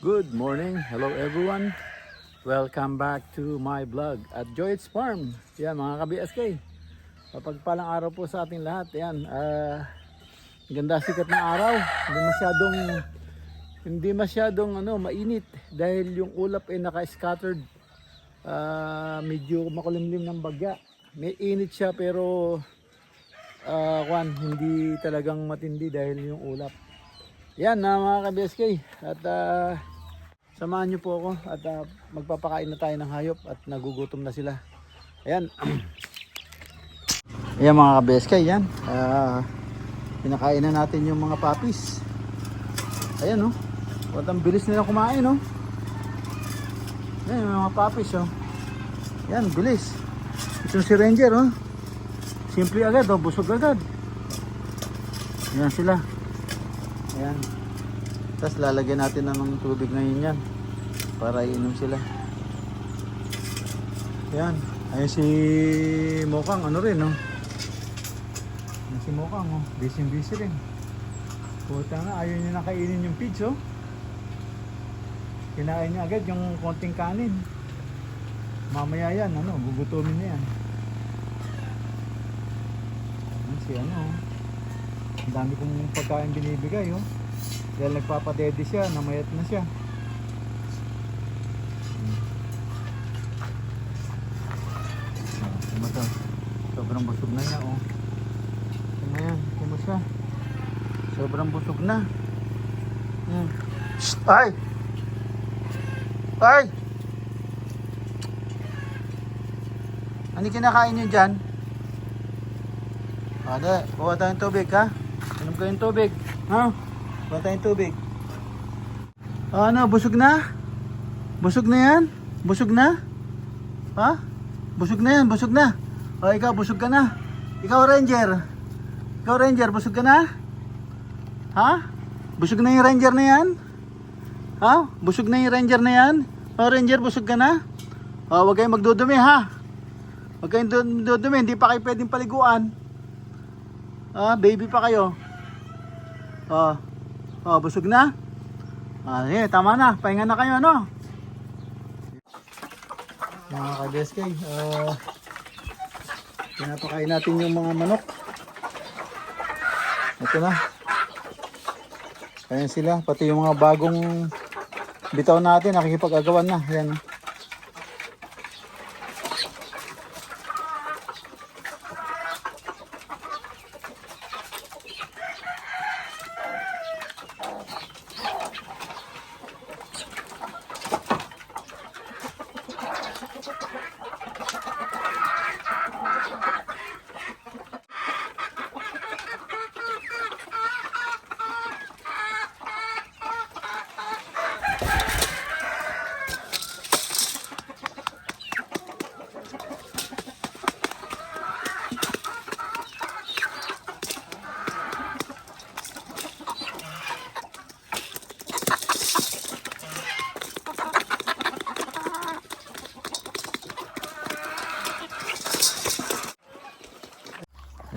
Good morning, hello everyone. Welcome back to my vlog at Joy's Farm. Yan mga ka-BSK, mapagpalang araw po sa ating lahat. Yan, ganda sikat ng araw. Hindi masyadong mainit dahil yung ulap ay naka-scattered. Medyo makulimlim ng bagya. May init siya pero hindi talagang matindi dahil yung ulap. Yan mga ka-BSK, at samahan nyo po ako at magpapakain na tayo ng hayop at nagugutom na sila. Ayan. Ayan mga ka-BSK, yan. Pinakain na natin yung mga puppies. Ayan At ang bilis nila kumain Ayan yung mga puppies Ayan, bilis. Ito si Ranger Simple agad busog agad. Ayan sila. Ayan. Tapos lalagyan natin ng tubig ngayon yan para iinom sila. Ayan. Ayan si Mokang rin Ayan si Mokang busy rin. Puta na, ayaw niya nakainin yung pigs Kinain niya agad yung konting kanin. Mamaya yan gugutumin niya yan. Ayan si ang dami kong pagkain binibigay dahil nagpapadede siya, namayat na siya. Sobrang busog na niya Ayan, kumusta? Sobrang busog na. Ay! Ay! Ano kinakain niyo dyan? Kuha tayong tubig Inom kayong tubig Kuha tayong tubig. Busog na? Busog na yan? Busog na? Busog na yan, busog na. Ikaw, busog ka na. Ikaw, Ranger. Busog ka na? Busog na yung Ranger na yan? Busog na yung Ranger na yan? Ranger, busog ka na? Huwag kayong magdudumi Huwag kayong dudumi, hindi pa kayo pwedeng paliguan. Baby pa kayo. Busog na? Tama na, pahinga na kayo Mga ka-BSK, pinapakain natin yung mga manok. Ito na. Ayan sila, pati yung mga bagong bitaw natin, nakikipag-agawan na. Ayan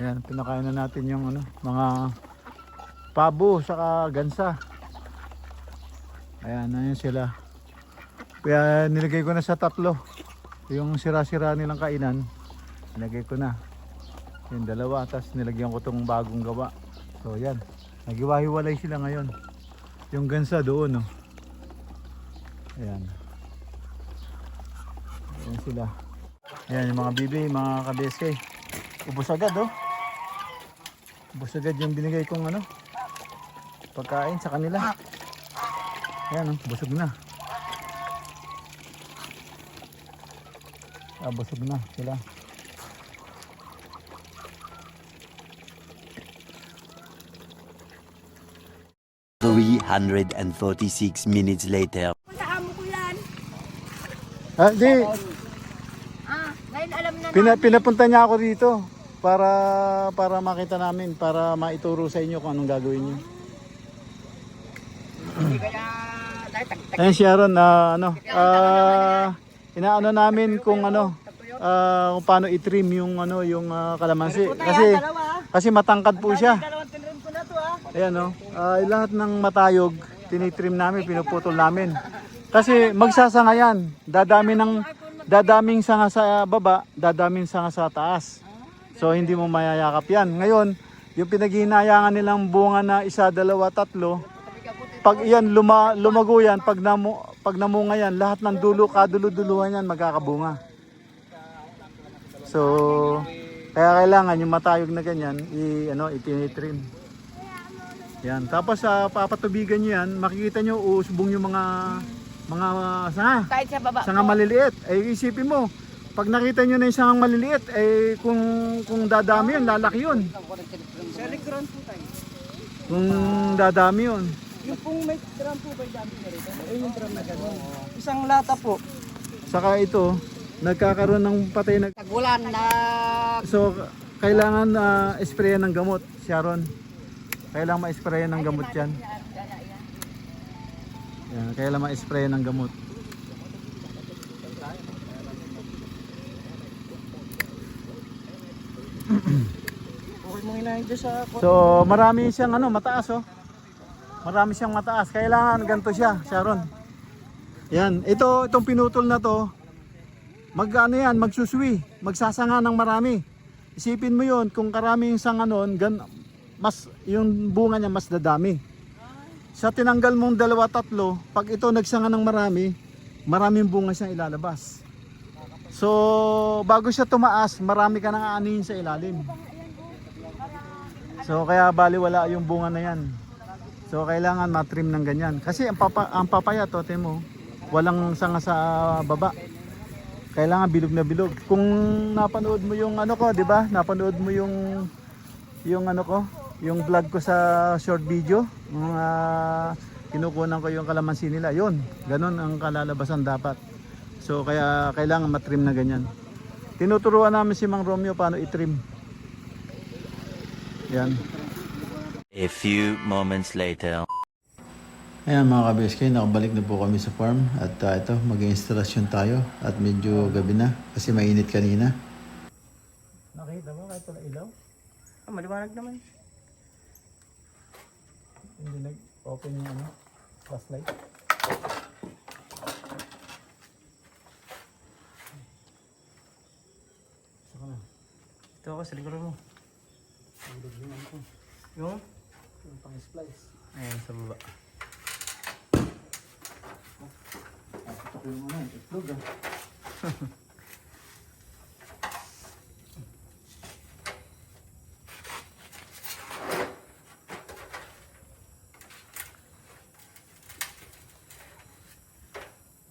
Ayan, pinakain na natin yung mga pabo saka gansa. Ayan sila. Kaya nilagay ko na sa tatlo. Yung sira-sira nilang kainan, nilagay ko na. Yung dalawa, tapos nilagyan ko tong bagong gawa. So yan, nagiwahiwalay sila ngayon. Yung gansa doon Ayan. Ayan sila. Ayan yung mga bibi, mga ka-BSK. Ubos agad Ubos agad yung binigay kong pagkain sa kanila. Ayan busog na. Busog na sila. $346 minutes later. Puntahan mo ko yan. Di. Ngayon alam na Pinapunta niya ako dito para makita namin, para maituro sa inyo kung anong gagawin niyo. Ayan si Aaron inaano namin kung kung paano i-trim yung kalamansi kasi matangkad po siya. Ayan lahat ng matayog tinitrim namin, pinuputol namin. Kasi magsasanga yan. Dadaming sanga sa baba, dadaming sanga sa taas. So hindi mo mayayakap yan. Ngayon, yung pinaghihinayangan nilang bunga na isa, dalawa, tatlo, pag yan lumago yan, pag namunga yan, lahat ng dulo, kadulo-duluhan yan magkakabunga. So, kaya kailangan yung matayog na ganyan, itinitrim. Yan. Tapos papatubigan nyo yan, makikita nyo uusbong yung mga sanga. Kahit sa baba Sanga po. maliliit. Eh isipin mo, pag nakita nyo na yung sangang maliliit, eh kung dadami yun, lalaki yun. Seligron po tayo. Kung dadami yun. Yung pong may drum po ba yung dami na rin? Ayun yung drum na gano'n. Isang lata po. Saka ito, nagkakaroon ng patay na. Tagulan na So, kailangan sprayan ng gamot, Sharon. Kailangan ma-sprayan ng gamot yan. Yan, kailangan ma-sprayan ng gamot. Okay mo hinahin dyan sa... So, marami siyang mataas oh. Marami siyang mataas. Kailangan ganito siya, Sharon. Yan, itong pinutol na to, magsuswi, magsasanga ng marami. Isipin mo 'yon, kung karaming sanga noon, mas yung bunga niya mas dadami. Sa tinanggal mong dalawa, tatlo, pag ito nagsanga ng maraming bunga siyang ilalabas. So, bago siya tumaas, marami ka nang aanihin sa ilalim. So, kaya baliwala yung bunga na yan. So, kailangan matrim ng ganyan. Kasi ang papaya, tote mo, walang sanga sa baba. Kailangan bilog na bilog. Kung napanood mo yung di ba? Napanood mo yung vlog ko sa short video, kinukunan ko yung kalamansi nila. Yun, ganun ang kalalabasan dapat. So kaya kailangan matrim na ganyan. Tinuturuan namin si Mang Romeo paano itrim. Yan. A few moments later. Ayan mga ka-BSK, nakabalik na po kami sa farm at ito, mag-instalasyon tayo at medyo gabi na kasi mainit kanina. Nakita mo kahit wala ilaw? maliwanag naman. Hindi nag-open yung flashlight. Saka na. Ito ako sa likuran mo. Yung? Yung pang-splice. Ayan sa baba. Ito ko yung itlog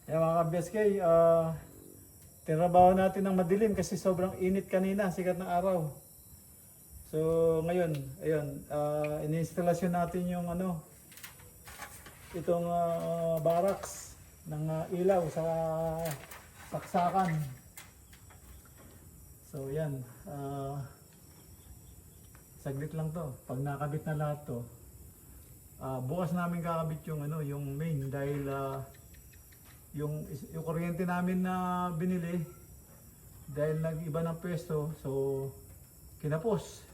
Kaya mga ka-BSK, tinabaho natin ng madilim kasi sobrang init kanina, sikat ng araw. So ngayon, ayun, iniinstalasyon natin yung itong barracks ng ilaw sa saksakan. So yan, saglit lang to. Pag nakabit na lahat to, bukas namin kakabit yung main dahil yung kuryente namin na binili dahil nag-iba ng pwesto, so kinapos.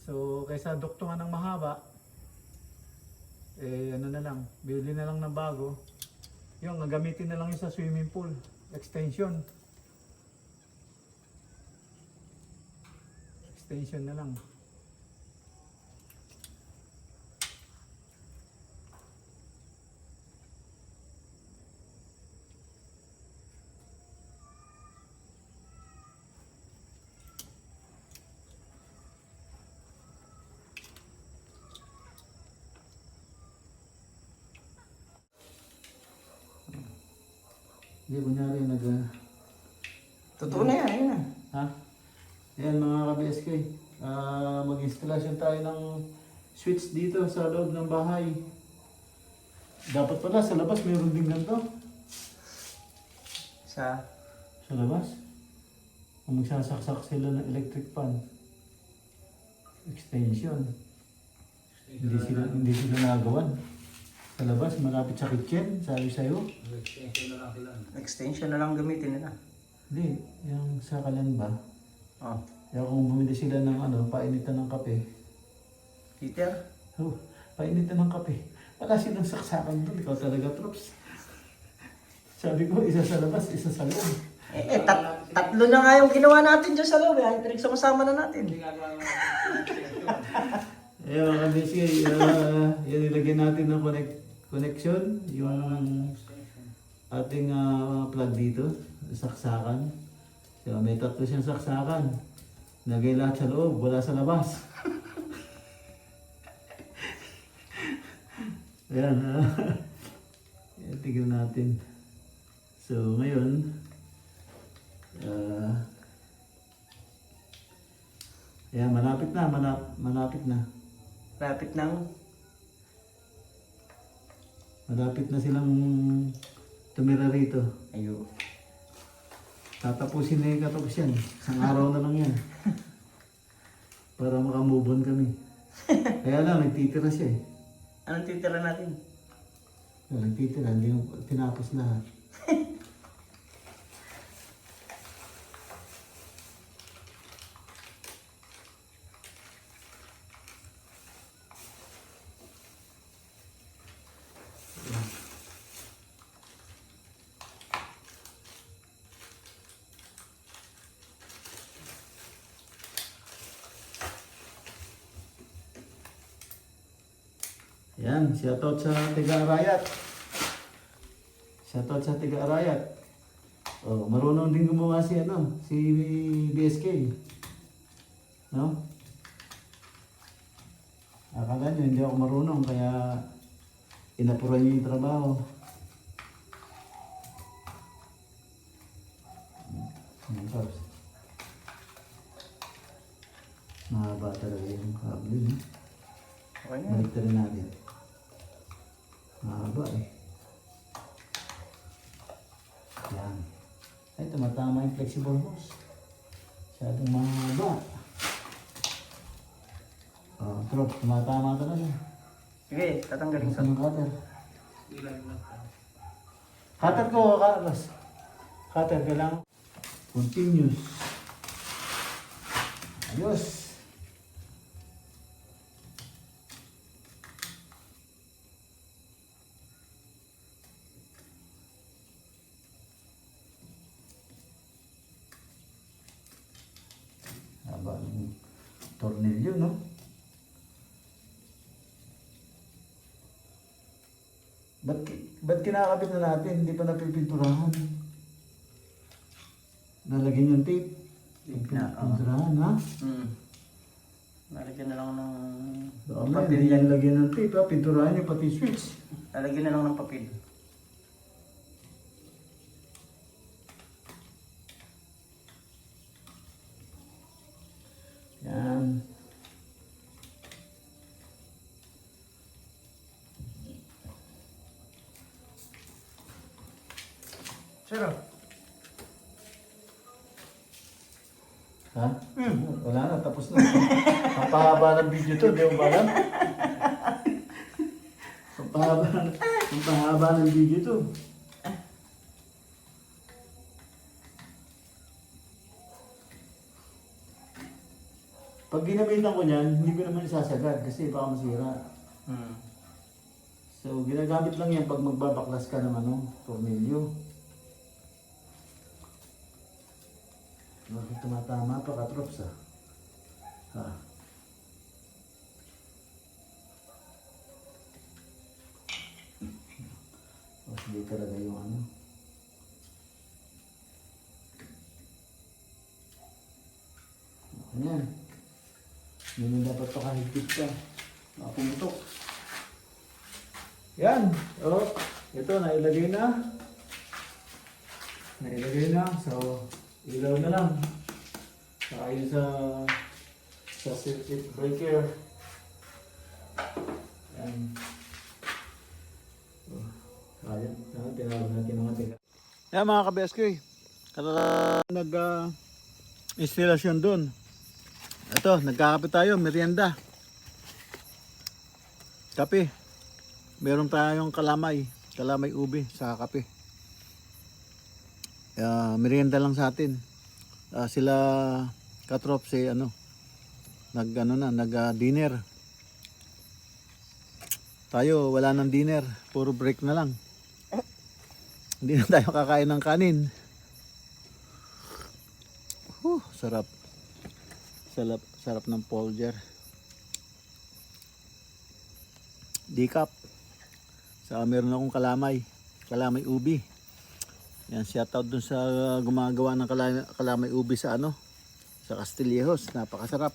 So kaysa duktungan ng mahaba, na lang, bili na lang ng bago. Yung gagamitin na lang yung sa swimming pool, extension na lang. Hindi, kunyari Totoo na yan, ayun na. Ha? Ayan mga ka-BSK, mag-instalasyon tayo ng switch dito sa loob ng bahay. Dapat pala sa labas mayroon din ganito. Sa labas? Kung magsasaksak sila ng electric fan. Extension. Hindi sila nagawan. Sa labas, malapit sa kitchen, sabi sa'yo. extension na lang gamitin nila. Hindi, yung sa kalan ba? Oh. Kaya kung bumili sila ng painitan ng kape. Heater? Oh, painitan ng kape. Wala silang saksakan doon. Ikaw talaga, Trops. Sabi ko, isa sa labas, isa sa loob. Tatlo na nga yung ginawa natin dyan sa loob. Ay, pinagsama na natin. Ayun, mga kabisky, yan ilagay natin ng connection. Yung ating plug dito, saksakan. So, may tatlo siyang saksakan. Lagay lahat sa loob, wala sa labas. Ayan, Ayan, tignan natin. So, ngayon, ayan, malapit na, malapit na. Malapit na silang tumira rito. Ayo. Tatapusin na yung katapos yan. Isang araw na lang yan. Para makamove on kami. Kaya lang, nagtitira siya eh. Anong titira natin? Nagtitira, hindi mo tinapos lahat. Yan, shoutout sa Tiga-Arayat. Shoutout sa Tiga-Arayat. Oh, marunong din gumawa si BSK. No? Akala nyo, hindi ako marunong kaya inapuran niyo yung trabaho. Yan, Pops. Mahaba talaga yung kable, no? Okay na. Balik rin natin. Mahaba eh. Yan. Ay, tumatama yung flexible hose. Masyadong mahaba. Oh, Trop, tumatama talaga. Sige, tatanggalin Gusto ko. yung cutter. Cutter ko, Carlos. Cutter, kailangan. Continuous. Ayos. Haba ng tornilyo, no? Ba't kinakabit na natin? Hindi pa napipinturahan. Nalagyan yung tape. Pinturahan, ha? Lalagyan na lang ng Baka hindi yan lagyan ng tape, ha? Pinturahan yung pati switch. Lalagyan na lang ng papel. Yan. Sure. Ha? Wala na, tapos na. Napahaba ng video to, di mo ba alam? Napahaba ng video to. Pag ginamitan ko niyan, hindi ko naman isasagad kasi baka masira. So, ginagamit lang yan pag magbabaklas ka ng tornilyo. Bakit tumatama pa ka, Trops, ha? Ha? O, hindi talaga yung Ayan. Hindi dapat pakahigpit ka. Makapumutok. Yan. O, ito, nailagay na. Nailagay na. So, ilaw na lang. Saka yun sa circuit breaker. Yan. Ayan. Tinawag natin mga tiga. Yan mga ka-BSK. Nag-installation dun. Ito, nagkakape tayo. Merienda. Kape. Meron tayong kalamay. Kalamay ube sa kape. Merienda lang sa atin. Sila Katrop si nag-dinner. Tayo, wala nang dinner. Puro break na lang. Hindi na tayo kakain ng kanin. Sarap. Sarap ng Folger. Decaf. Saka meron akong kalamay. Kalamay ubi. Yan, shoutout dun sa gumagawa ng kalamay ubi sa sa Castillejos. Napakasarap.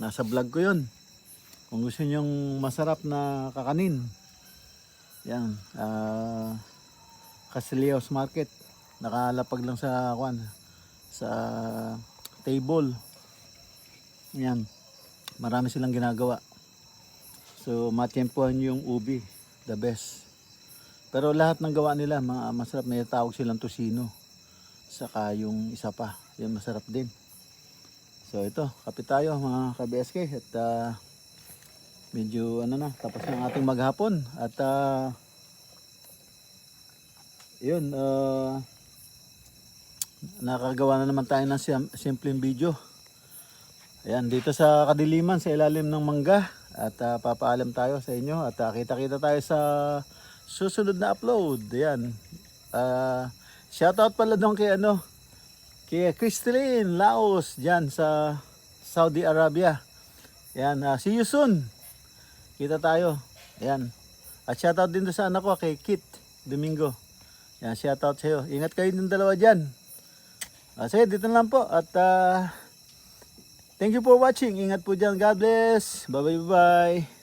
Nasa vlog ko yun. Kung gusto nyong masarap na kakanin. Yan. Castillejos Market. Nakalapag lang sa table. Yan. Marami silang ginagawa. So, matyempohan yung ubi. The best. Pero lahat ng gawa nila, masarap. May tawag silang tocino. Saka yung isa pa. Yung masarap din. So, ito. Kape tayo mga ka-BSK. At medyo tapos na ating maghapon. At yun. Nakagawa na naman tayo ng simpleng video. Ayan, dito sa kadiliman, sa ilalim ng mangga. At papaalam tayo sa inyo. At kita-kita tayo sa susunod na upload. Ayan. Shoutout pala doon kay Kristlyn Laos dyan sa Saudi Arabia. Ayan, see you soon. Kita tayo. Ayan. At shoutout din doon sa anak ko kay Kit Domingo. Ayan, shoutout sa iyo. Ingat kayo ng dalawa dyan. Sige, dito na lang po. At thank you for watching. Ingat po dyan. God bless. Bye bye bye.